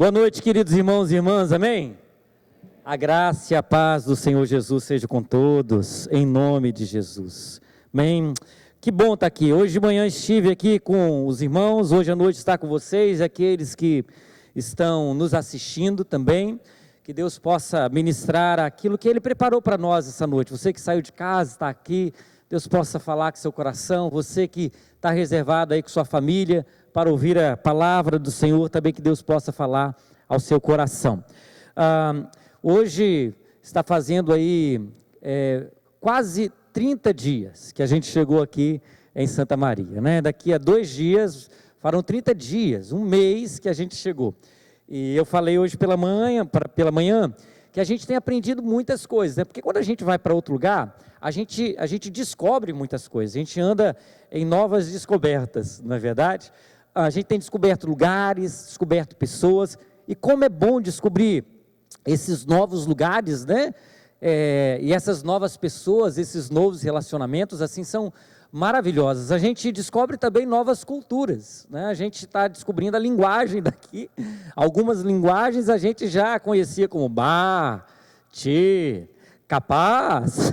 Boa noite, queridos irmãos e irmãs, amém? A graça e a paz do Senhor Jesus seja com todos, em nome de Jesus, amém? Que bom estar aqui. Hoje de manhã estive aqui com os irmãos, hoje à noite está com vocês, aqueles que estão nos assistindo também. Que Deus possa ministrar aquilo que Ele preparou para nós essa noite. Você que saiu de casa, está aqui, Deus possa falar com seu coração. Você que está reservado aí com sua família para ouvir a palavra do Senhor, também que Deus possa falar ao seu coração. Hoje está fazendo aí quase 30 dias que a gente chegou aqui em Santa Maria, né? Daqui a 2 dias farão 30 dias, um mês que a gente chegou. E eu falei hoje pela manhã que a gente tem aprendido muitas coisas, né? Porque quando a gente vai para outro lugar, a gente descobre muitas coisas, a gente anda em novas descobertas, não é verdade? A gente tem descoberto lugares, descoberto pessoas, e como é bom descobrir esses novos lugares, né? E essas novas pessoas, esses novos relacionamentos, assim, são maravilhosas. A gente descobre também novas culturas, né? A gente está descobrindo a linguagem daqui. Algumas linguagens a gente já conhecia como bar, tchê, capaz.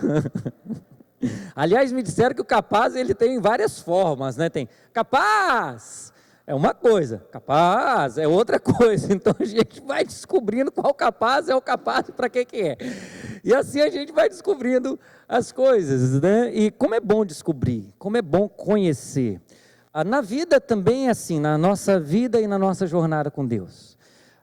Aliás, me disseram que o capaz ele tem várias formas, né? Tem capaz, é uma coisa, capaz é outra coisa. Então a gente vai descobrindo qual capaz é o capaz e para que é. E assim a gente vai descobrindo as coisas, né? E como é bom descobrir, como é bom conhecer. Na vida também é assim, na nossa vida e na nossa jornada com Deus.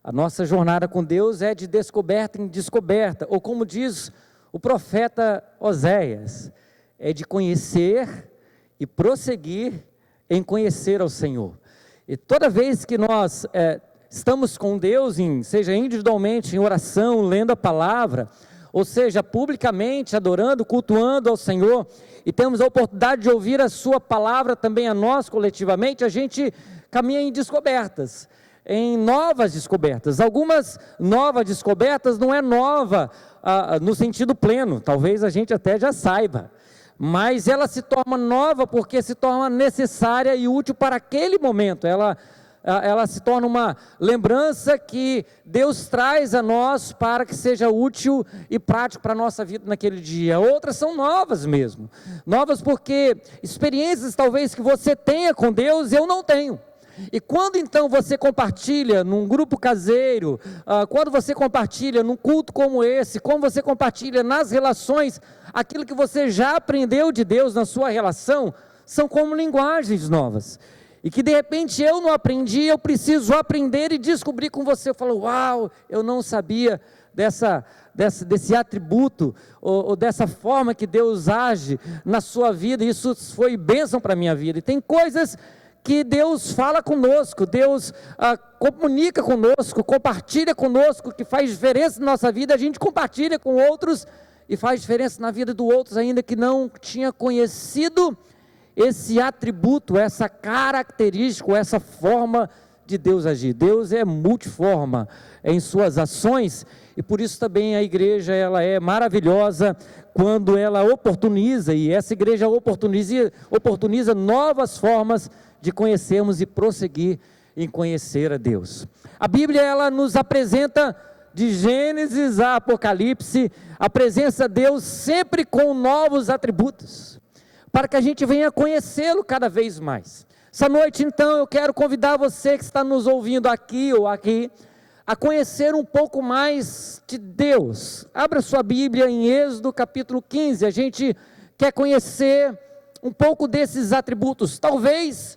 A nossa jornada com Deus é de descoberta em descoberta, ou como diz o profeta Oséias, é de conhecer e prosseguir em conhecer ao Senhor. E toda vez que nós estamos com Deus, seja individualmente, em oração, lendo a palavra, ou seja, publicamente, adorando, cultuando ao Senhor, e temos a oportunidade de ouvir a sua palavra também a nós, coletivamente, a gente caminha em descobertas, em novas descobertas. Algumas novas descobertas não é nova no sentido pleno, talvez a gente até já saiba, mas ela se torna nova porque se torna necessária e útil para aquele momento. Ela se torna uma lembrança que Deus traz a nós para que seja útil e prático para a nossa vida naquele dia. Outras são novas mesmo, novas porque experiências talvez que você tenha com Deus, eu não tenho. E quando então você compartilha num grupo caseiro, quando você compartilha num culto como esse, como você compartilha nas relações, aquilo que você já aprendeu de Deus na sua relação, são como linguagens novas. E que de repente eu não aprendi, eu preciso aprender e descobrir com você. Eu falo, uau, eu não sabia desse atributo, ou dessa forma que Deus age na sua vida, isso foi bênção para a minha vida. E tem coisas que Deus fala conosco, Deus comunica conosco, compartilha conosco, que faz diferença na nossa vida, a gente compartilha com outros, e faz diferença na vida do outros, ainda que não tinha conhecido esse atributo, essa característica, essa forma de Deus agir. Deus é multiforme em suas ações, e por isso também a igreja ela é maravilhosa quando ela oportuniza, e essa igreja oportuniza novas formas de conhecermos e prosseguir em conhecer a Deus. A Bíblia ela nos apresenta de Gênesis a Apocalipse, a presença de Deus sempre com novos atributos, para que a gente venha conhecê-lo cada vez mais. Essa noite então eu quero convidar você que está nos ouvindo aqui ou aqui, a conhecer um pouco mais de Deus. Abra sua Bíblia em Êxodo capítulo 15, a gente quer conhecer um pouco desses atributos. Talvez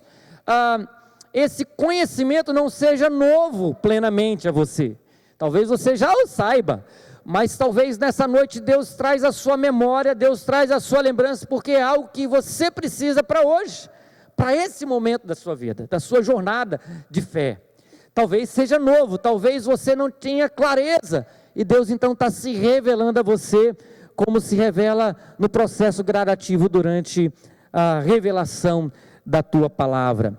esse conhecimento não seja novo plenamente a você, talvez você já o saiba, mas talvez nessa noite Deus traz a sua memória, Deus traz a sua lembrança, porque é algo que você precisa para hoje, para esse momento da sua vida, da sua jornada de fé. Talvez seja novo, talvez você não tenha clareza, e Deus então está se revelando a você, como se revela no processo gradativo durante a revelação da tua palavra.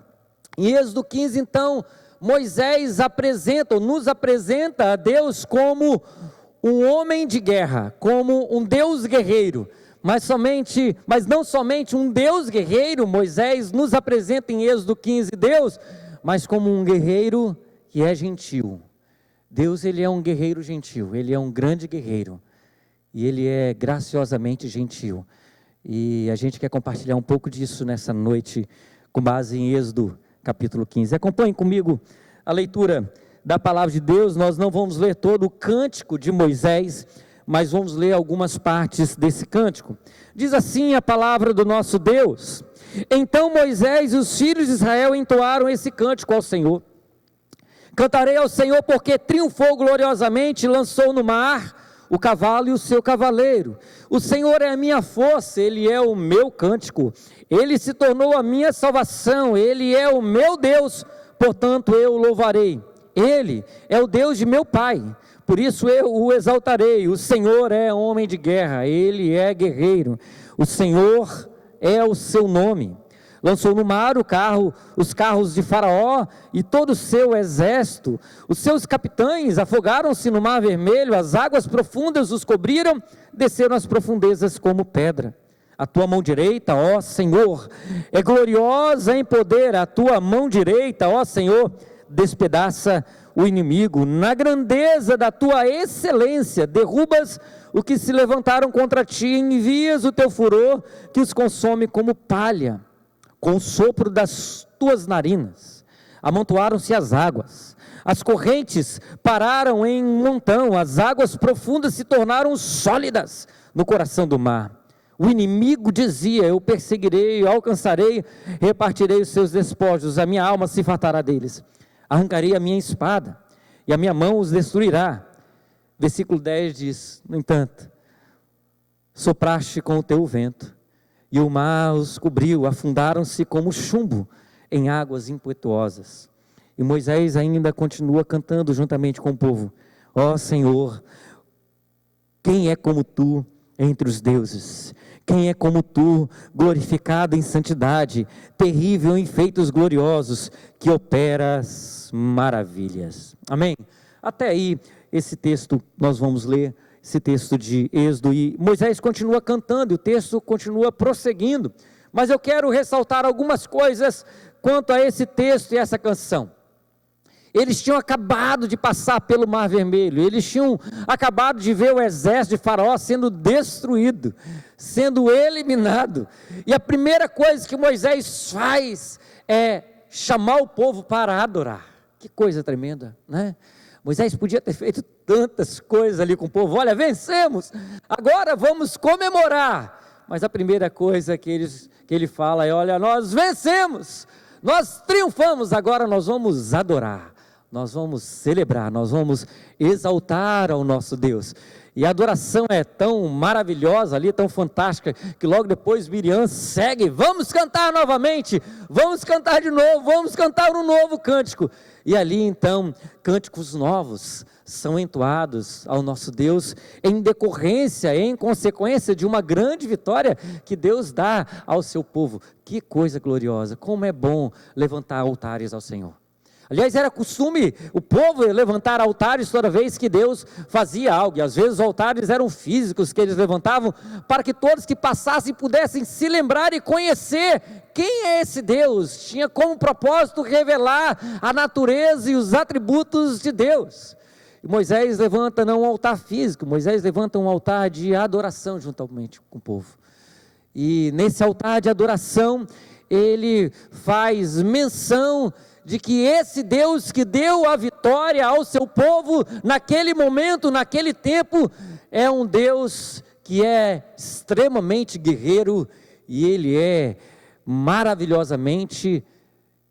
Em Êxodo 15 então, Moisés nos apresenta a Deus como um homem de guerra, como um Deus guerreiro, mas não somente um Deus guerreiro. Moisés nos apresenta em Êxodo 15 Deus, mas como um guerreiro que é gentil, Deus, Ele é um guerreiro gentil, Ele é um grande guerreiro, e Ele é graciosamente gentil. E a gente quer compartilhar um pouco disso nessa noite, com base em Êxodo capítulo 15. Acompanhe comigo a leitura da palavra de Deus. Nós não vamos ler todo o cântico de Moisés, mas vamos ler algumas partes desse cântico. Diz assim a palavra do nosso Deus: Então Moisés e os filhos de Israel entoaram esse cântico ao Senhor. Cantarei ao Senhor porque triunfou gloriosamente, lançou no mar o cavalo e o seu cavaleiro. O Senhor é a minha força, Ele é o meu cântico. Ele se tornou a minha salvação, Ele é o meu Deus, portanto eu o louvarei. Ele é o Deus de meu pai, por isso eu o exaltarei. O Senhor é homem de guerra, Ele é guerreiro. O Senhor é o seu nome. Lançou no mar os carros de Faraó e todo o seu exército. Os seus capitães afogaram-se no mar vermelho, as águas profundas os cobriram, desceram as profundezas como pedra. A tua mão direita, ó Senhor, é gloriosa em poder. A tua mão direita, ó Senhor, despedaça o inimigo. Na grandeza da tua excelência, derrubas o que se levantaram contra ti, envias o teu furor que os consome como palha. Com o sopro das tuas narinas, amontoaram-se as águas, as correntes pararam em um montão, as águas profundas se tornaram sólidas no coração do mar. O inimigo dizia: eu perseguirei, eu alcançarei, repartirei os seus despojos, a minha alma se fartará deles. Arrancarei a minha espada, e a minha mão os destruirá. Versículo 10 diz: no entanto, sopraste com o teu vento, e o mar os cobriu, afundaram-se como chumbo em águas impetuosas. E Moisés ainda continua cantando juntamente com o povo: ó Senhor, quem é como tu entre os deuses? Quem é como tu, glorificado em santidade, terrível em feitos gloriosos, que operas maravilhas. Amém? Até aí, esse texto nós vamos ler, esse texto de Êxodo, e Moisés continua cantando, e o texto continua prosseguindo, mas eu quero ressaltar algumas coisas quanto a esse texto e essa canção. Eles tinham acabado de passar pelo Mar Vermelho, eles tinham acabado de ver o exército de Faraó sendo destruído, sendo eliminado, e a primeira coisa que Moisés faz é chamar o povo para adorar. Que coisa tremenda, né? Moisés podia ter feito tantas coisas ali com o povo: olha, vencemos, agora vamos comemorar. Mas a primeira coisa que ele fala é: olha, nós vencemos, nós triunfamos, agora nós vamos adorar, nós vamos celebrar, nós vamos exaltar ao nosso Deus. E a adoração é tão maravilhosa ali, tão fantástica, que logo depois Miriam segue: vamos cantar novamente, vamos cantar de novo, vamos cantar um novo cântico. E ali então, cânticos novos são entoados ao nosso Deus, em decorrência, em consequência de uma grande vitória que Deus dá ao seu povo. Que coisa gloriosa, como é bom levantar altares ao Senhor. Aliás, era costume o povo levantar altares toda vez que Deus fazia algo, e às vezes os altares eram físicos que eles levantavam, para que todos que passassem pudessem se lembrar e conhecer quem é esse Deus. Tinha como propósito revelar a natureza e os atributos de Deus. E Moisés levanta não um altar físico, Moisés levanta um altar de adoração juntamente com o povo. E nesse altar de adoração, ele faz menção de que esse Deus que deu a vitória ao seu povo naquele momento, naquele tempo, é um Deus que é extremamente guerreiro, e Ele é maravilhosamente,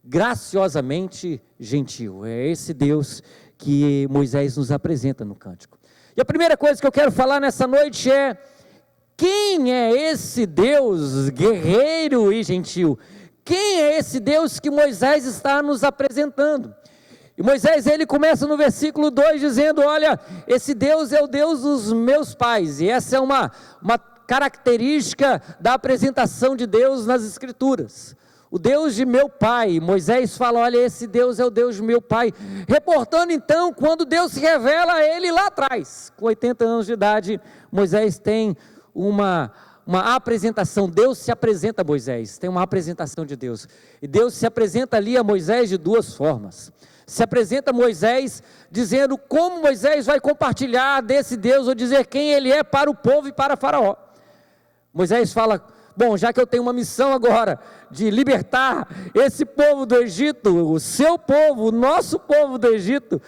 graciosamente gentil. É esse Deus que Moisés nos apresenta no cântico. E a primeira coisa que eu quero falar nessa noite é: quem é esse Deus guerreiro e gentil? Quem é esse Deus que Moisés está nos apresentando? E Moisés, ele começa no versículo 2 dizendo: olha, esse Deus é o Deus dos meus pais. E essa é uma característica da apresentação de Deus nas Escrituras. O Deus de meu pai. Moisés fala: olha, esse Deus é o Deus de meu pai, reportando então quando Deus se revela a ele lá atrás. Com 80 anos de idade, Moisés tem uma apresentação. Deus se apresenta a Moisés, tem uma apresentação de Deus, e Deus se apresenta ali a Moisés de duas formas. se apresenta a Moisés, dizendo como Moisés vai compartilhar desse Deus, ou dizer quem ele é para o povo e para Faraó. Moisés fala: bom, já que eu tenho uma missão agora, de libertar esse povo do Egito, o seu povo, o nosso povo do Egito,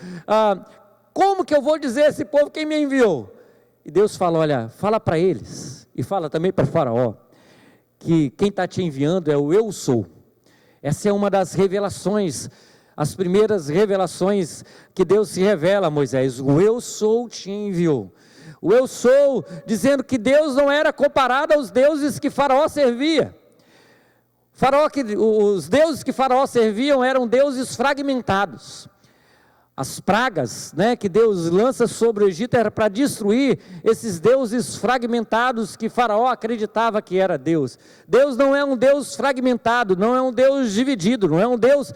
como que eu vou dizer a esse povo quem me enviou? E Deus fala: olha, fala para eles, e fala também para Faraó, que quem está te enviando é o Eu Sou. Essa é uma das revelações, as primeiras revelações que Deus se revela a Moisés. O Eu Sou te enviou. O Eu Sou, dizendo que Deus não era comparado aos deuses que Faraó servia. Os deuses que Faraó serviam eram deuses fragmentados. As pragas, que Deus lança sobre o Egito era para destruir esses deuses fragmentados que Faraó acreditava que era Deus. Deus não é um Deus fragmentado, não é um Deus dividido, não é um Deus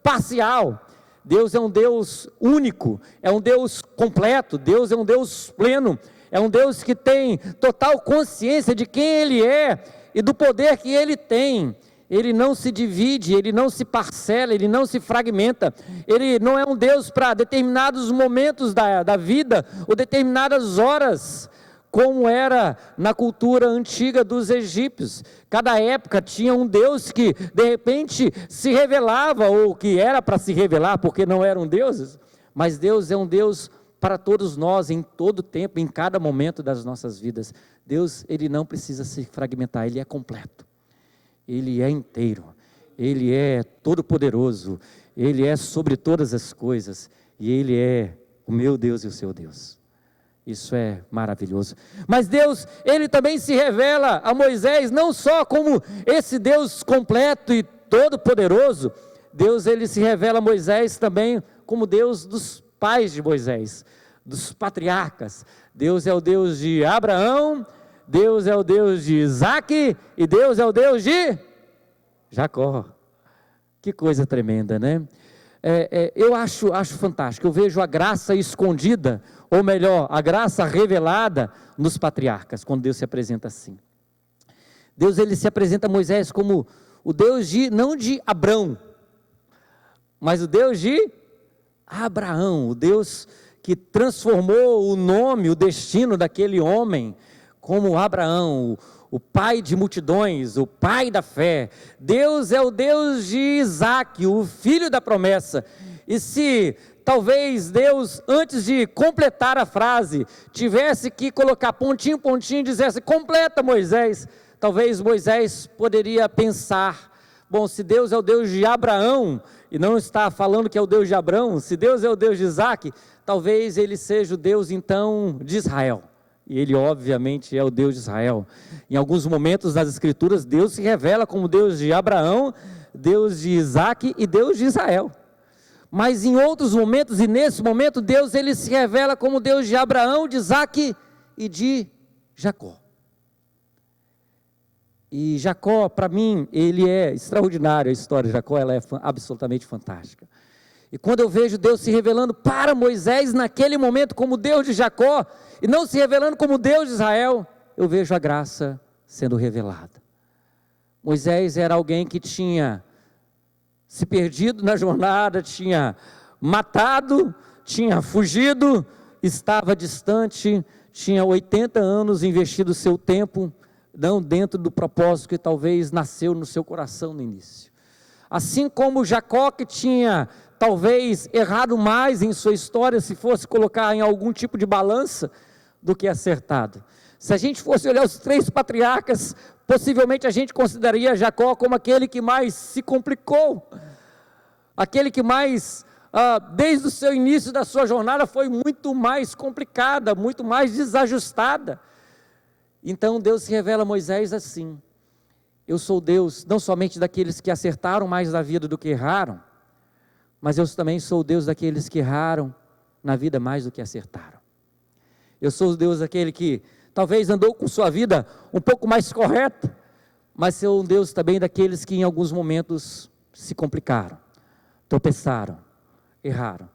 parcial. Deus é um Deus único, é um Deus completo, Deus é um Deus pleno, é um Deus que tem total consciência de quem Ele é e do poder que Ele tem. Ele não se divide, Ele não se parcela, Ele não se fragmenta. Ele não é um Deus para determinados momentos da vida, ou determinadas horas, como era na cultura antiga dos egípcios. Cada época tinha um Deus que de repente se revelava, ou que era para se revelar, porque não eram deuses, mas Deus é um Deus para todos nós, em todo tempo, em cada momento das nossas vidas. Deus, Ele não precisa se fragmentar, Ele é completo. Ele é inteiro, Ele é todo-poderoso, Ele é sobre todas as coisas, e Ele é o meu Deus e o seu Deus. Isso é maravilhoso. Mas Deus, Ele também se revela a Moisés, não só como esse Deus completo e todo-poderoso. Deus, Ele se revela a Moisés também como Deus dos pais de Moisés, dos patriarcas. Deus é o Deus de Abraão, Deus é o Deus de Isaac, e Deus é o Deus de Jacó. Que coisa tremenda, né? Eu acho fantástico. Eu vejo a graça escondida, ou melhor, a graça revelada nos patriarcas, quando Deus se apresenta assim. Deus, Ele se apresenta a Moisés como o Deus não de Abrão, mas o Deus de Abraão, o Deus que transformou o nome, o destino daquele homem, como Abraão, o pai de multidões, o pai da fé. Deus é o Deus de Isaac, o filho da promessa. E se talvez Deus, antes de completar a frase, tivesse que colocar pontinho, pontinho, e dissesse: completa, Moisés, talvez Moisés poderia pensar: bom, se Deus é o Deus de Abraão, e não está falando que é o Deus de Abraão, se Deus é o Deus de Isaac, talvez Ele seja o Deus então de Israel. E Ele obviamente é o Deus de Israel. Em alguns momentos das Escrituras, Deus se revela como Deus de Abraão, Deus de Isaac e Deus de Israel. Mas em outros momentos, e nesse momento, Deus, Ele se revela como Deus de Abraão, de Isaac e de Jacó. E Jacó, para mim, ele é extraordinário. A história de Jacó, ela é absolutamente fantástica. E quando eu vejo Deus se revelando para Moisés naquele momento como Deus de Jacó, e não se revelando como Deus de Israel, eu vejo a graça sendo revelada. Moisés era alguém que tinha se perdido na jornada, tinha matado, tinha fugido, estava distante, tinha 80 anos investido seu tempo, não dentro do propósito que talvez nasceu no seu coração no início. Assim como Jacó, que tinha talvez errado mais em sua história, se fosse colocar em algum tipo de balança, do que acertado. Se a gente fosse olhar os 3 patriarcas, possivelmente a gente consideraria Jacó como aquele que mais se complicou, aquele que mais, desde o seu início da sua jornada, foi muito mais complicada, muito mais desajustada. Então Deus se revela a Moisés assim: eu sou Deus não somente daqueles que acertaram mais na vida do que erraram, mas eu também sou o Deus daqueles que erraram na vida mais do que acertaram. Eu sou o Deus daquele que talvez andou com sua vida um pouco mais correta, mas sou um Deus também daqueles que em alguns momentos se complicaram, tropeçaram, erraram.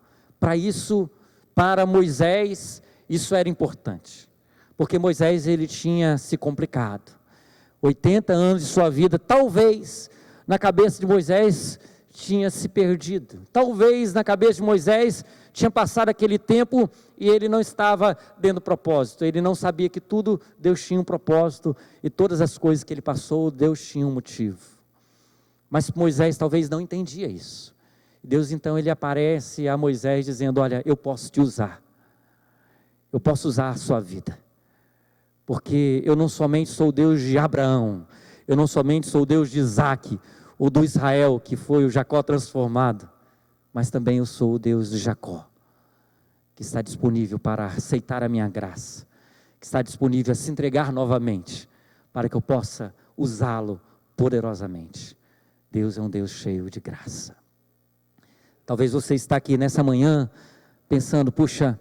Para Moisés, isso era importante, porque Moisés, ele tinha se complicado. 80 anos de sua vida, talvez, na cabeça de Moisés, tinha se perdido. Talvez na cabeça de Moisés tinha passado aquele tempo e ele não estava dando propósito. Ele não sabia que tudo Deus tinha um propósito e todas as coisas que ele passou, Deus tinha um motivo. Mas Moisés talvez não entendia isso. Deus então ele aparece a Moisés dizendo: olha, eu posso te usar. Eu posso usar a sua vida. Porque eu não somente sou o Deus de Abraão, eu não somente sou o Deus de Isaac, ou do Israel, que foi o Jacó transformado, mas também eu sou o Deus de Jacó, que está disponível para aceitar a minha graça, que está disponível a se entregar novamente, para que eu possa usá-lo poderosamente. Deus é um Deus cheio de graça. Talvez você está aqui nessa manhã, pensando: puxa,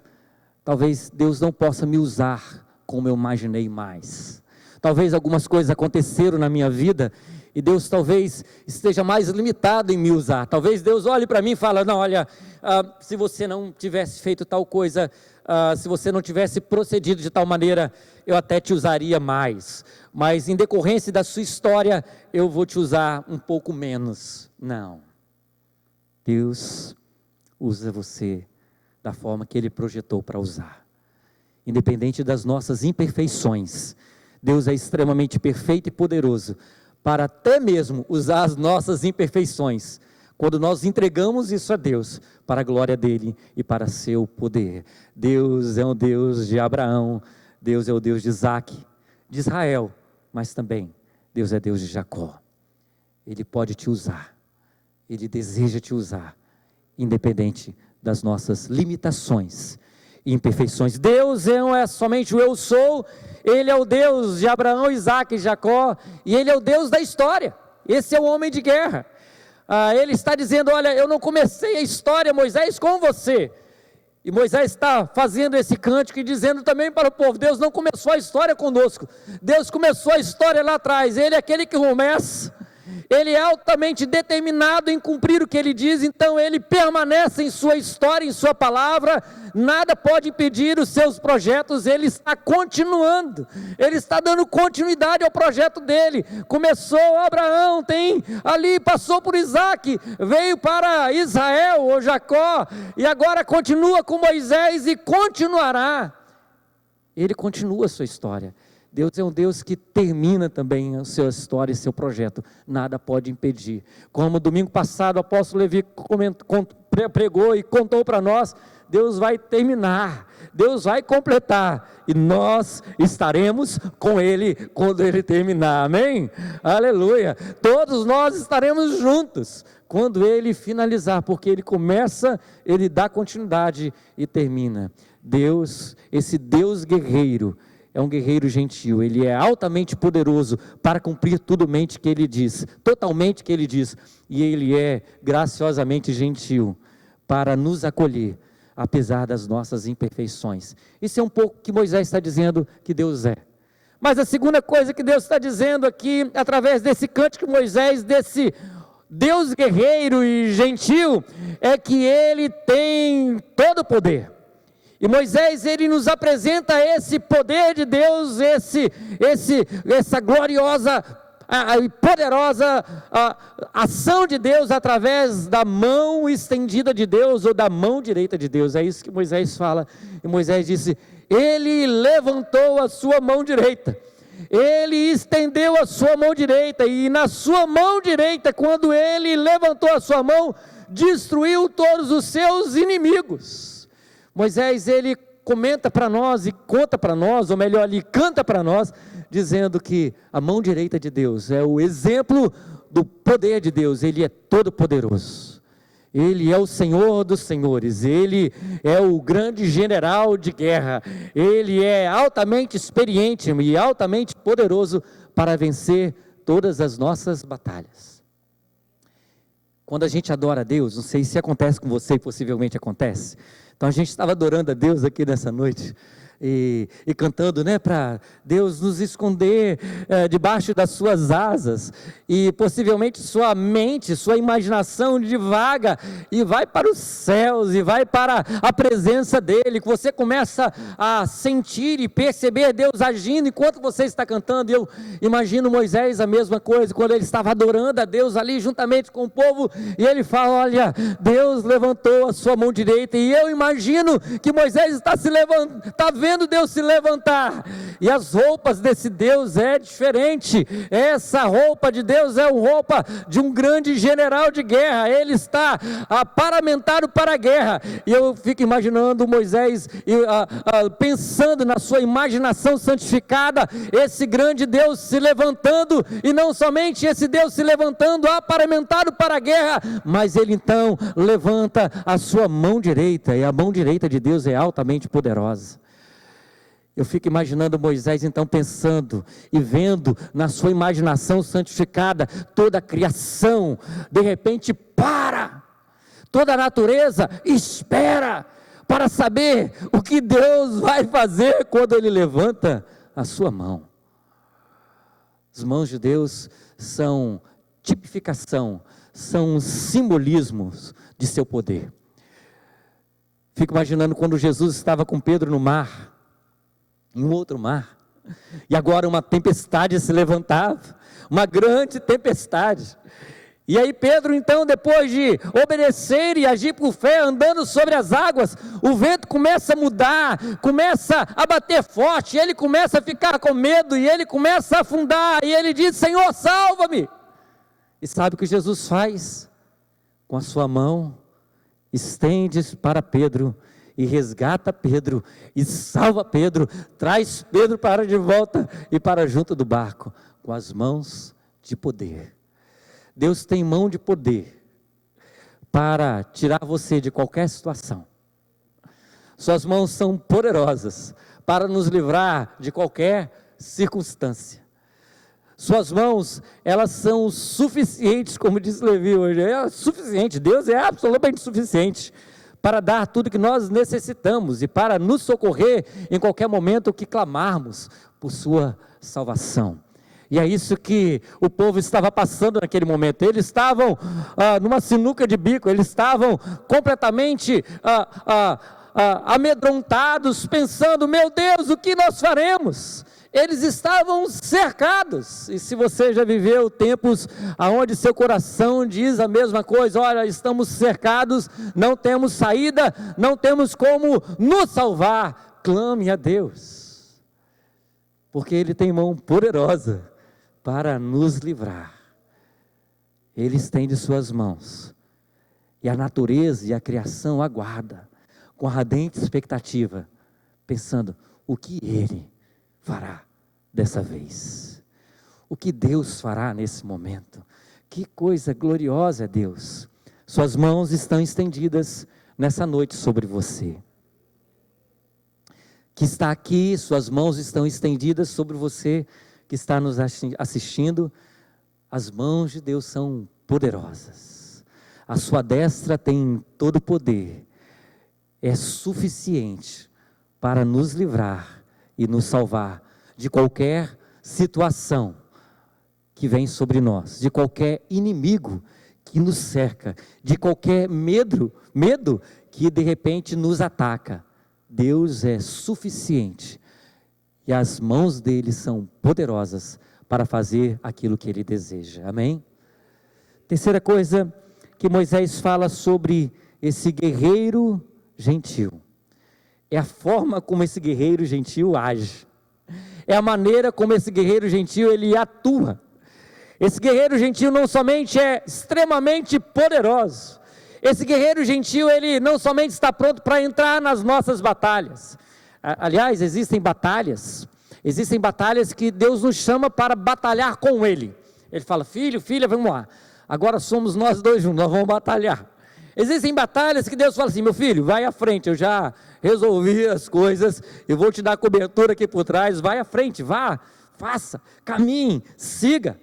talvez Deus não possa me usar como eu imaginei mais. Talvez algumas coisas aconteceram na minha vida e Deus talvez esteja mais limitado em me usar. Talvez Deus olhe para mim e fale: não, olha, se você não tivesse feito tal coisa, se você não tivesse procedido de tal maneira, eu até te usaria mais. Mas em decorrência da sua história, eu vou te usar um pouco menos. Não. Deus usa você da forma que Ele projetou para usar. Independente das nossas imperfeições, Deus é extremamente perfeito e poderoso para até mesmo usar as nossas imperfeições, quando nós entregamos isso a Deus, para a glória dEle e para seu poder. Deus é o Deus de Abraão, Deus é o Deus de Isaac, de Israel, mas também Deus é Deus de Jacó. Ele pode te usar, Ele deseja te usar, independente das nossas limitações e imperfeições. Deus não é somente o eu sou, Ele é o Deus de Abraão, Isaac e Jacó, e Ele é o Deus da história. Esse é o homem de guerra. Ele está dizendo: olha, eu não comecei a história, Moisés, com você. E Moisés está fazendo esse cântico e dizendo também para o povo: Deus não começou a história conosco, Deus começou a história lá atrás. Ele é aquele que começa, Ele é altamente determinado em cumprir o que Ele diz, então Ele permanece em sua história, em sua palavra, nada pode impedir os seus projetos. Ele está continuando, Ele está dando continuidade ao projeto dEle. Começou Abraão, tem ali, passou por Isaac, veio para Israel, ou Jacó, e agora continua com Moisés e continuará. Ele continua a sua história. Deus é um Deus que termina também a sua história e seu projeto, nada pode impedir. Como domingo passado o apóstolo Levi pregou e contou para nós, Deus vai terminar, Deus vai completar, e nós estaremos com Ele quando Ele terminar, amém? Aleluia! Todos nós estaremos juntos quando Ele finalizar, porque Ele começa, Ele dá continuidade e termina. Deus, esse Deus guerreiro, é um guerreiro gentil, Ele é altamente poderoso para cumprir totalmente o que Ele diz, totalmente o que Ele diz, e Ele é graciosamente gentil para nos acolher, apesar das nossas imperfeições. Isso é um pouco que Moisés está dizendo que Deus é. Mas a segunda coisa que Deus está dizendo aqui, através desse cântico de Moisés, desse Deus guerreiro e gentil, é que Ele tem todo o poder. E Moisés, ele nos apresenta esse poder de Deus, essa gloriosa e poderosa ação de Deus através da mão estendida de Deus, ou da mão direita de Deus. É isso que Moisés fala. E Moisés disse: Ele levantou a sua mão direita, Ele estendeu a sua mão direita, e na sua mão direita, quando Ele levantou a sua mão, destruiu todos os seus inimigos. Moisés, ele comenta para nós e conta para nós, ou melhor, ele canta para nós, dizendo que a mão direita de Deus é o exemplo do poder de Deus. Ele é todo poderoso, Ele é o Senhor dos senhores, Ele é o grande general de guerra, Ele é altamente experiente e altamente poderoso para vencer todas as nossas batalhas. Quando a gente adora a Deus, não sei se acontece com você, possivelmente acontece. Então a gente estava adorando a Deus aqui nessa noite, e cantando, né, para Deus nos esconder debaixo das suas asas, e possivelmente sua mente, sua imaginação divaga e vai para os céus e vai para a presença dele, que você começa a sentir e perceber Deus agindo enquanto você está cantando. Eu imagino Moisés a mesma coisa, quando ele estava adorando a Deus ali juntamente com o povo, e ele fala: olha, Deus levantou a sua mão direita, e eu imagino que Moisés está vendo Deus se levantar, e as roupas desse Deus é diferente. Essa roupa de Deus é a roupa de um grande general de guerra, ele está paramentado para a guerra, e eu fico imaginando Moisés pensando na sua imaginação santificada, esse grande Deus se levantando, e não somente esse Deus se levantando aparamentado para a guerra, mas ele então levanta a sua mão direita, e a mão direita de Deus é altamente poderosa. Eu fico imaginando Moisés então pensando e vendo na sua imaginação santificada toda a criação, de repente toda a natureza espera para saber o que Deus vai fazer quando ele levanta a sua mão. As mãos de Deus são tipificação, são simbolismos de seu poder. Fico imaginando quando Jesus estava com Pedro no mar, em um outro mar, e agora uma tempestade se levantava, uma grande tempestade, e aí Pedro então, depois de obedecer e agir por fé, andando sobre as águas, o vento começa a mudar, começa a bater forte, ele começa a ficar com medo, e ele começa a afundar, e ele diz: Senhor, salva-me. E sabe o que Jesus faz? Com a sua mão, estende para Pedro, e resgata Pedro, e salva Pedro, traz Pedro para de volta, e para junto do barco, com as mãos de poder. Deus tem mão de poder, para tirar você de qualquer situação. Suas mãos são poderosas, para nos livrar de qualquer circunstância. Suas mãos, elas são suficientes, como diz Levi hoje, é suficiente, Deus é absolutamente suficiente, para dar tudo que nós necessitamos, e para nos socorrer em qualquer momento que clamarmos por sua salvação. E é isso que o povo estava passando naquele momento. Eles estavam numa sinuca de bico, eles estavam completamente amedrontados, pensando: meu Deus, o que nós faremos? Eles estavam cercados. E se você já viveu tempos onde seu coração diz a mesma coisa: olha, estamos cercados, não temos saída, não temos como nos salvar, clame a Deus, porque Ele tem mão poderosa para nos livrar. Ele estende suas mãos, e a natureza e a criação aguarda com ardente expectativa, pensando: o que Ele fará dessa vez? O que Deus fará nesse momento? Que coisa gloriosa é Deus. Suas mãos estão estendidas nessa noite sobre você, que está aqui, suas mãos estão estendidas sobre você, que está nos assistindo. As mãos de Deus são poderosas, a sua destra tem todo o poder, é suficiente para nos livrar e nos salvar de qualquer situação que vem sobre nós, de qualquer inimigo que nos cerca, de qualquer medo que de repente nos ataca. Deus é suficiente, e as mãos dele são poderosas para fazer aquilo que ele deseja. Amém? Terceira coisa que Moisés fala sobre esse guerreiro gentil, é a forma como esse guerreiro gentil age, é a maneira como esse guerreiro gentil ele atua. Esse guerreiro gentil não somente é extremamente poderoso, esse guerreiro gentil ele não somente está pronto para entrar nas nossas batalhas. Aliás, existem batalhas que Deus nos chama para batalhar com Ele. Ele fala: filho, filha, vamos lá, agora somos nós dois juntos, nós vamos batalhar. Existem batalhas que Deus fala assim: meu filho, vai à frente, eu já resolvi as coisas, eu vou te dar cobertura aqui por trás, vai à frente, vá, faça, caminhe, siga.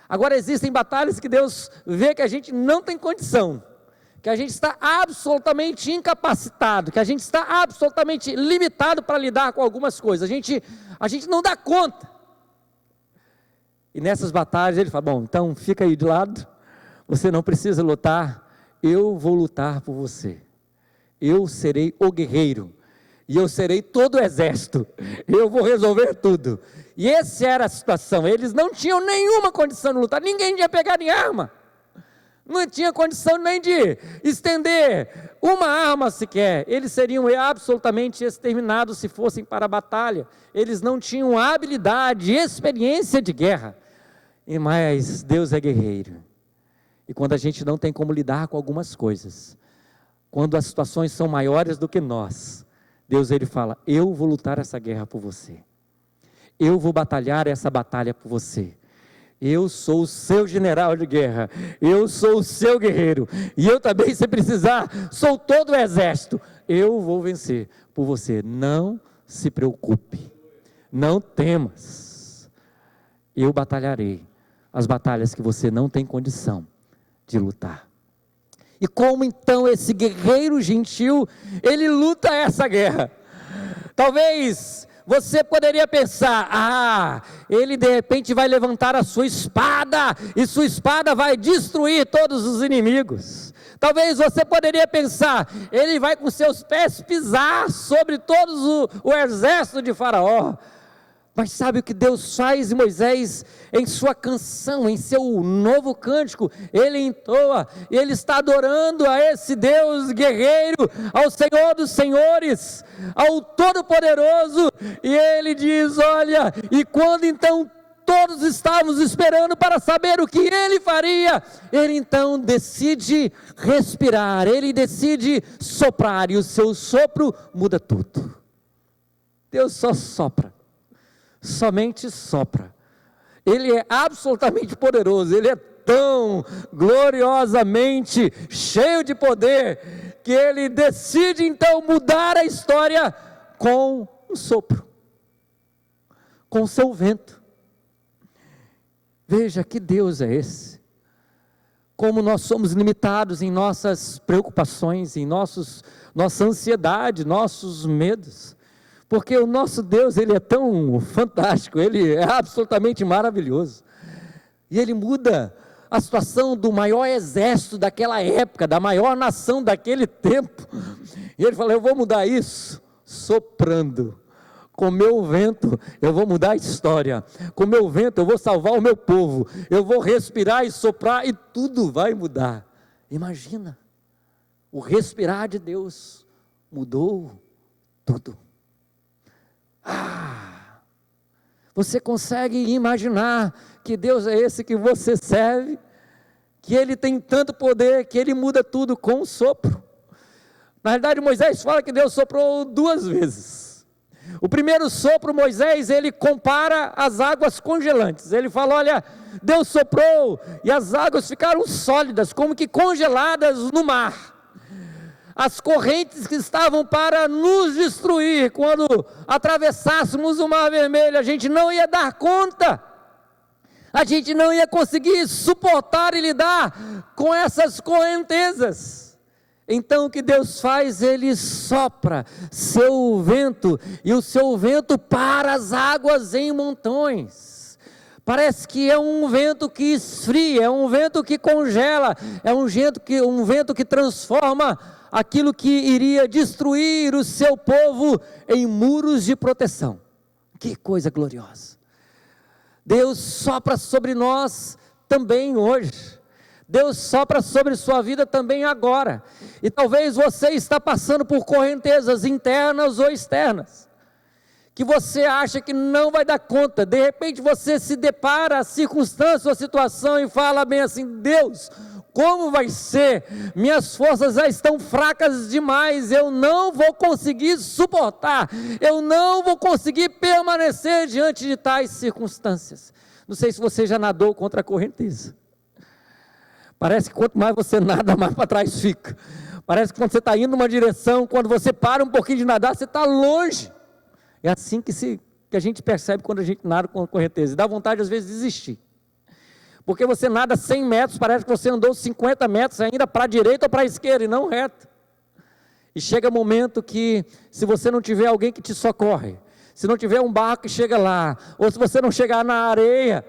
Agora existem batalhas que Deus vê que a gente não tem condição, que a gente está absolutamente incapacitado, que a gente está absolutamente limitado para lidar com algumas coisas, a gente não dá conta. E nessas batalhas ele fala, bom, então fica aí de lado, você não precisa lutar, eu vou lutar por você, eu serei o guerreiro, e eu serei todo o exército, eu vou resolver tudo. E essa era a situação, eles não tinham nenhuma condição de lutar, ninguém tinha pegado em arma, não tinha condição nem de estender uma arma sequer, eles seriam absolutamente exterminados se fossem para a batalha, eles não tinham habilidade, experiência de guerra, mas Deus é guerreiro, e quando a gente não tem como lidar com algumas coisas, quando as situações são maiores do que nós, Deus ele fala, eu vou lutar essa guerra por você, eu vou batalhar essa batalha por você, eu sou o seu general de guerra, eu sou o seu guerreiro, e eu também, se precisar, sou todo o exército, eu vou vencer por você, não se preocupe, não temas, eu batalharei as batalhas que você não tem condição de lutar. E como então esse guerreiro gentil, ele luta essa guerra? Talvez você poderia pensar, ele de repente vai levantar a sua espada, e sua espada vai destruir todos os inimigos. Talvez você poderia pensar, ele vai com seus pés pisar sobre todos o exército de Faraó. Mas sabe o que Deus faz em Moisés, em sua canção, em seu novo cântico? Ele entoa, e ele está adorando a esse Deus guerreiro, ao Senhor dos senhores, ao Todo-Poderoso, e ele diz, olha, e quando então todos estávamos esperando para saber o que ele faria, ele então decide respirar, ele decide soprar, e o seu sopro muda tudo. Deus só sopra. Somente sopra, ele é absolutamente poderoso, ele é tão gloriosamente cheio de poder, que ele decide então mudar a história com um sopro, com o seu vento. Veja que Deus é esse, como nós somos limitados em nossas preocupações, em nossa ansiedade, nossos medos, porque o nosso Deus, ele é tão fantástico, ele é absolutamente maravilhoso, e ele muda a situação do maior exército daquela época, da maior nação daquele tempo, e ele fala, eu vou mudar isso, soprando, com meu vento eu vou mudar a história, com meu vento eu vou salvar o meu povo, eu vou respirar e soprar, e tudo vai mudar. Imagina, o respirar de Deus mudou tudo. Você consegue imaginar que Deus é esse que você serve, que ele tem tanto poder, que ele muda tudo com um sopro? Na verdade, Moisés fala que Deus soprou 2 vezes. O primeiro sopro, Moisés, ele compara as águas congelantes, ele fala, olha, Deus soprou, e as águas ficaram sólidas, como que congeladas no mar. As correntes que estavam para nos destruir, quando atravessássemos o Mar Vermelho, a gente não ia dar conta, a gente não ia conseguir suportar e lidar com essas correntezas. Então o que Deus faz? Ele sopra seu vento, e o seu vento para as águas em montões. Parece que é um vento que esfria, é um vento que congela, é um vento que transforma aquilo que iria destruir o seu povo em muros de proteção. Que coisa gloriosa! Deus sopra sobre nós também hoje, Deus sopra sobre sua vida também agora, e talvez você está passando por correntezas internas ou externas, que você acha que não vai dar conta. De repente você se depara a circunstância ou a situação e fala bem assim, Deus, como vai ser? Minhas forças já estão fracas demais, eu não vou conseguir suportar, eu não vou conseguir permanecer diante de tais circunstâncias. Não sei se você já nadou contra a correnteza. Parece que quanto mais você nada, mais para trás fica. Parece que quando você está indo numa direção, quando você para um pouquinho de nadar, você está longe. É assim que a gente percebe quando a gente nada com a correnteza, e dá vontade às vezes de desistir. Porque você nada 100 metros, parece que você andou 50 metros ainda para a direita ou para a esquerda e não reto. E chega um momento que, se você não tiver alguém que te socorre, se não tiver um barco que chega lá, ou se você não chegar na areia,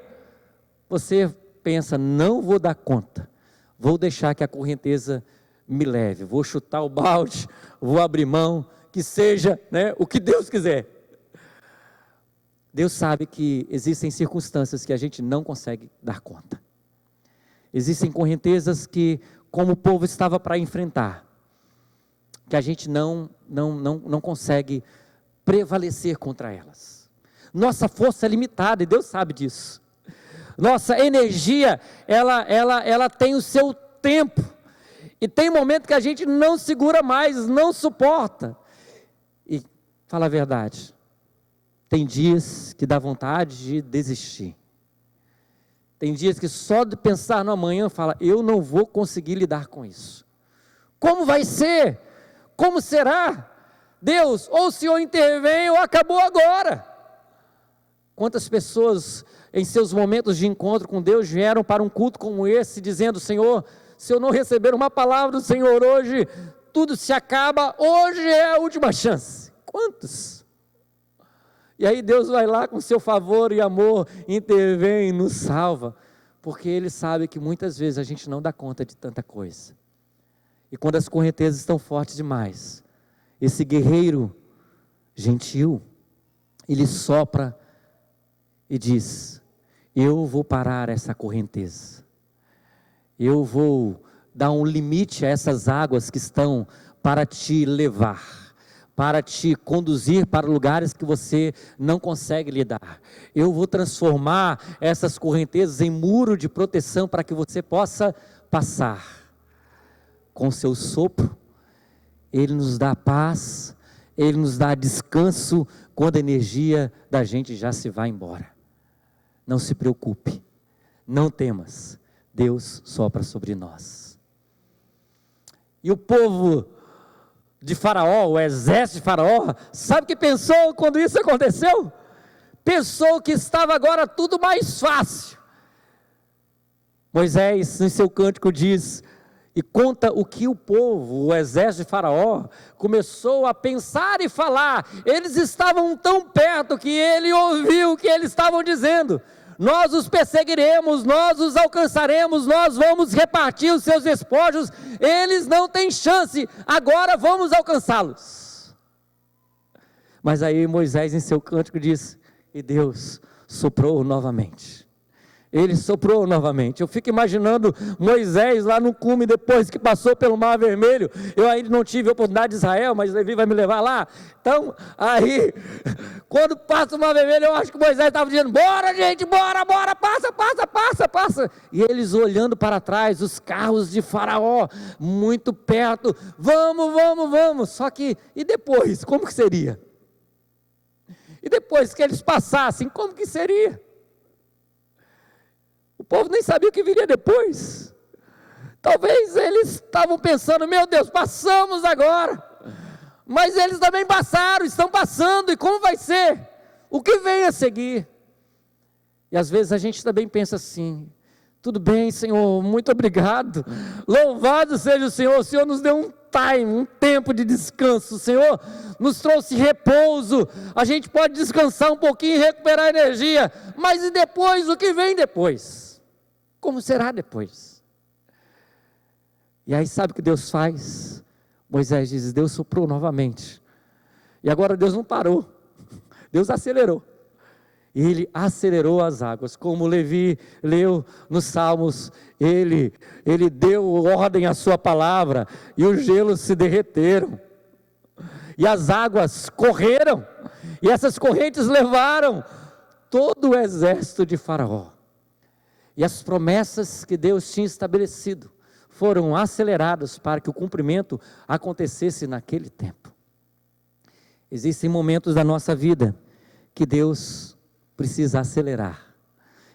você pensa, não vou dar conta, vou deixar que a correnteza me leve, vou chutar o balde, vou abrir mão, que seja, né, o que Deus quiser. Deus sabe que existem circunstâncias que a gente não consegue dar conta. Existem correntezas que, como o povo estava para enfrentar, que a gente não consegue prevalecer contra elas. Nossa força é limitada e Deus sabe disso. Nossa energia, ela tem o seu tempo. E tem momento que a gente não segura mais, não suporta. E fala a verdade, tem dias que dá vontade de desistir. Tem dias que só de pensar no amanhã, fala, eu não vou conseguir lidar com isso. Como vai ser? Como será? Deus, ou o Senhor intervém ou acabou agora. Quantas pessoas em seus momentos de encontro com Deus vieram para um culto como esse, dizendo, Senhor, se eu não receber uma palavra do Senhor hoje, tudo se acaba, hoje é a última chance. Quantos? E aí Deus vai lá com seu favor e amor, intervém, nos salva, porque Ele sabe que muitas vezes a gente não dá conta de tanta coisa. E quando as correntezas estão fortes demais, esse guerreiro gentil, ele sopra e diz, eu vou parar essa correnteza, eu vou dar um limite a essas águas que estão para te levar, para te conduzir para lugares que você não consegue lidar. Eu vou transformar essas correntezas em muro de proteção para que você possa passar. Com seu sopro, Ele nos dá paz, Ele nos dá descanso quando a energia da gente já se vai embora. Não se preocupe, não temas, Deus sopra sobre nós. E o povo de Faraó, o exército de Faraó, sabe o que pensou quando isso aconteceu? Pensou que estava agora tudo mais fácil. Moisés, em seu cântico, diz e conta o que o povo, o exército de Faraó, começou a pensar e falar. Eles estavam tão perto que ele ouviu o que eles estavam dizendo. Nós os perseguiremos, nós os alcançaremos, nós vamos repartir os seus despojos, eles não têm chance, agora vamos alcançá-los. Mas aí Moisés em seu cântico diz, e Deus soprou novamente. Ele soprou novamente. Eu fico imaginando Moisés lá no cume, depois que passou pelo Mar Vermelho. Eu ainda não tive a oportunidade de Israel, mas Levi vai me levar lá. Então, aí, quando passa o Mar Vermelho, eu acho que Moisés estava dizendo, bora gente, bora, passa. E eles olhando para trás, os carros de Faraó, muito perto, vamos. Só que, e depois, como que seria? E depois que eles passassem, como que seria? O povo nem sabia o que viria depois. Talvez eles estavam pensando, meu Deus, passamos agora. Mas eles também passaram, estão passando, e como vai ser? O que vem a seguir? E às vezes a gente também pensa assim, tudo bem Senhor, muito obrigado, louvado seja o Senhor nos deu um tempo de descanso, o Senhor nos trouxe repouso, a gente pode descansar um pouquinho e recuperar energia, mas e depois, o que vem depois? Como será depois? E aí sabe o que Deus faz? Moisés diz, Deus soprou novamente, e agora Deus não parou, Deus acelerou. E Ele acelerou as águas, como Levi leu nos Salmos, Ele deu ordem à sua palavra, e os gelos se derreteram, e as águas correram, e essas correntes levaram todo o exército de Faraó, e as promessas que Deus tinha estabelecido, foram aceleradas para que o cumprimento acontecesse naquele tempo. Existem momentos da nossa vida, que Deus precisa acelerar.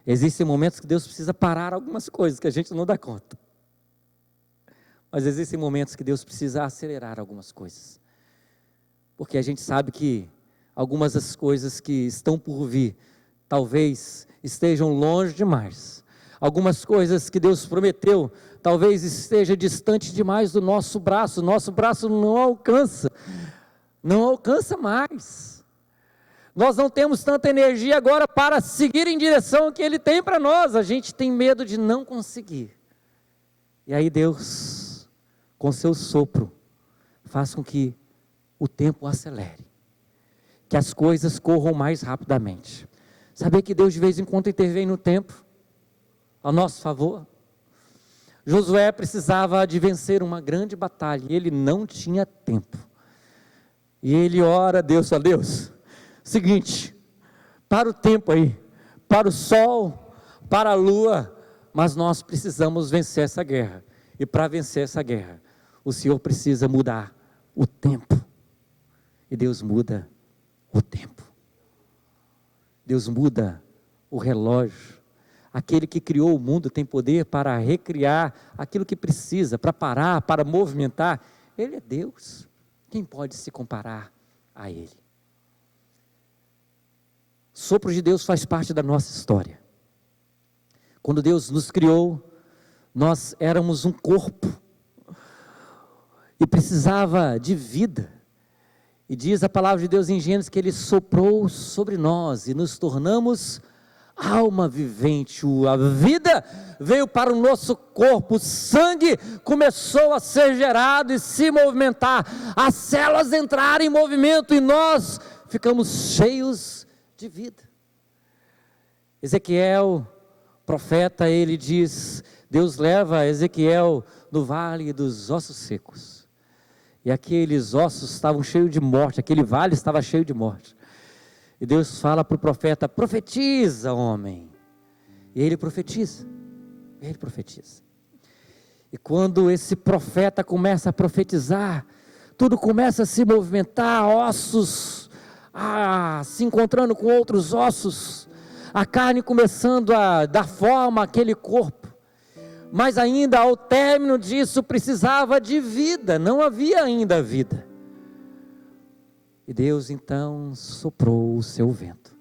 Existem momentos que Deus precisa parar algumas coisas que a gente não dá conta. Mas existem momentos que Deus precisa acelerar algumas coisas. Porque a gente sabe que algumas das coisas que estão por vir, talvez estejam longe demais. Algumas coisas que Deus prometeu, talvez esteja distante demais do nosso braço não alcança mais. Nós não temos tanta energia agora para seguir em direção ao que Ele tem para nós, a gente tem medo de não conseguir. E aí Deus, com seu sopro, faz com que o tempo acelere, que as coisas corram mais rapidamente. Saber que Deus de vez em quando intervém no tempo, a nosso favor. Josué precisava de vencer uma grande batalha, e ele não tinha tempo. E ele ora a Deus, seguinte, para o tempo aí, para o sol, para a lua, mas nós precisamos vencer essa guerra. E para vencer essa guerra, o Senhor precisa mudar o tempo. E Deus muda o tempo. Deus muda o relógio. Aquele que criou o mundo tem poder para recriar aquilo que precisa, para parar, para movimentar. Ele é Deus. Quem pode se comparar a Ele? O sopro de Deus faz parte da nossa história. Quando Deus nos criou, nós éramos um corpo e precisava de vida. E diz a palavra de Deus em Gênesis que Ele soprou sobre nós e nos tornamos alma vivente. A vida veio para o nosso corpo, o sangue começou a ser gerado e se movimentar, as células entraram em movimento e nós ficamos cheios de vida. Ezequiel, profeta, ele diz, Deus leva Ezequiel no vale dos ossos secos. E aqueles ossos estavam cheios de morte, aquele vale estava cheio de morte. E Deus fala para o profeta, profetiza, homem. E ele profetiza. E quando esse profeta começa a profetizar, tudo começa a se movimentar, ossos se encontrando com outros ossos, a carne começando a dar forma àquele corpo. Mas ainda ao término disso precisava de vida, não havia ainda vida. E Deus então soprou o seu vento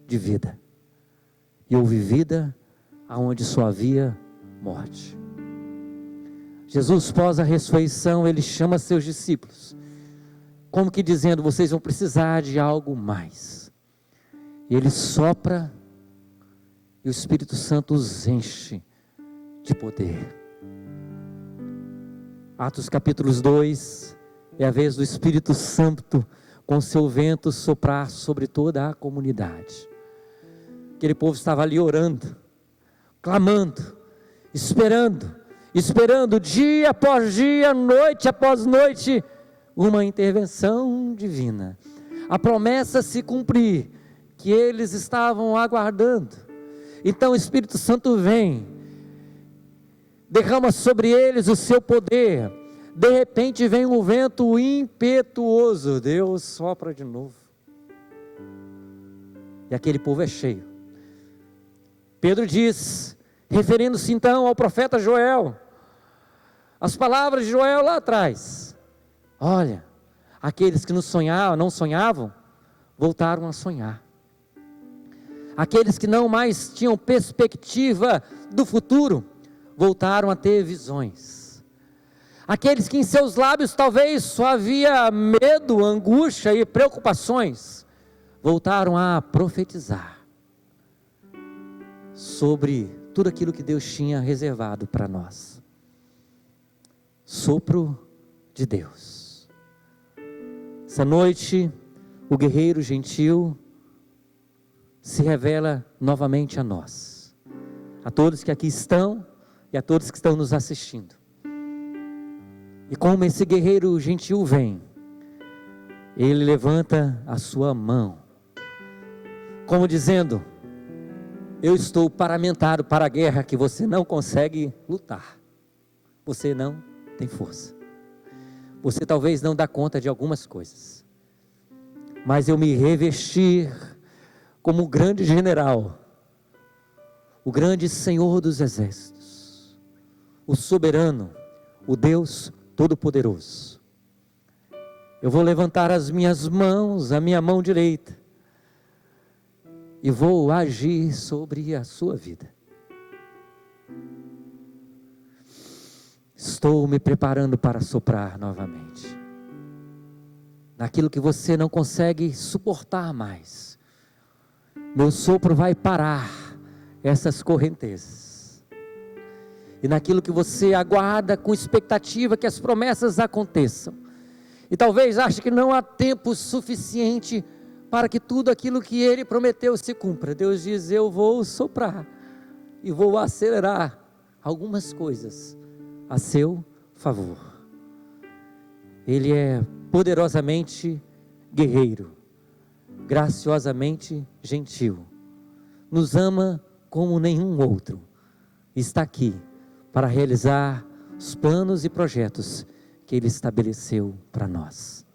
de vida. E houve vida aonde só havia morte. Jesus, pós a ressurreição, Ele chama seus discípulos, como que dizendo, vocês vão precisar de algo mais. E Ele sopra, e o Espírito Santo os enche de poder. Atos capítulos 2, é a vez do Espírito Santo, com seu vento soprar sobre toda a comunidade. Aquele povo estava ali orando, clamando, esperando dia após dia, noite após noite, uma intervenção divina. A promessa se cumprir, que eles estavam aguardando. Então o Espírito Santo vem, derrama sobre eles o seu poder. De repente vem um vento impetuoso, Deus sopra de novo. E aquele povo é cheio. Pedro diz, referindo-se então ao profeta Joel, as palavras de Joel lá atrás. Olha, aqueles que não sonhavam, voltaram a sonhar. Aqueles que não mais tinham perspectiva do futuro, voltaram a ter visões. Aqueles que em seus lábios talvez só havia medo, angústia e preocupações, voltaram a profetizar sobre tudo aquilo que Deus tinha reservado para nós. Sopro de Deus. Essa noite, o guerreiro gentil se revela novamente a nós, a todos que aqui estão e a todos que estão nos assistindo. E como esse guerreiro gentil vem, ele levanta a sua mão, como dizendo, eu estou paramentado para a guerra que você não consegue lutar, você não tem força, você talvez não dá conta de algumas coisas, mas eu me revestir como o grande general, o grande Senhor dos exércitos, o soberano, o Deus Todo-Poderoso. Eu vou levantar as minhas mãos, a minha mão direita, e vou agir sobre a sua vida. Estou me preparando para soprar novamente. Naquilo que você não consegue suportar mais, meu sopro vai parar essas correntezas. E naquilo que você aguarda com expectativa que as promessas aconteçam, e talvez ache que não há tempo suficiente para que tudo aquilo que Ele prometeu se cumpra, Deus diz: eu vou soprar e vou acelerar algumas coisas a seu favor. Ele é poderosamente guerreiro, graciosamente gentil, nos ama como nenhum outro, está aqui para realizar os planos e projetos que Ele estabeleceu para nós.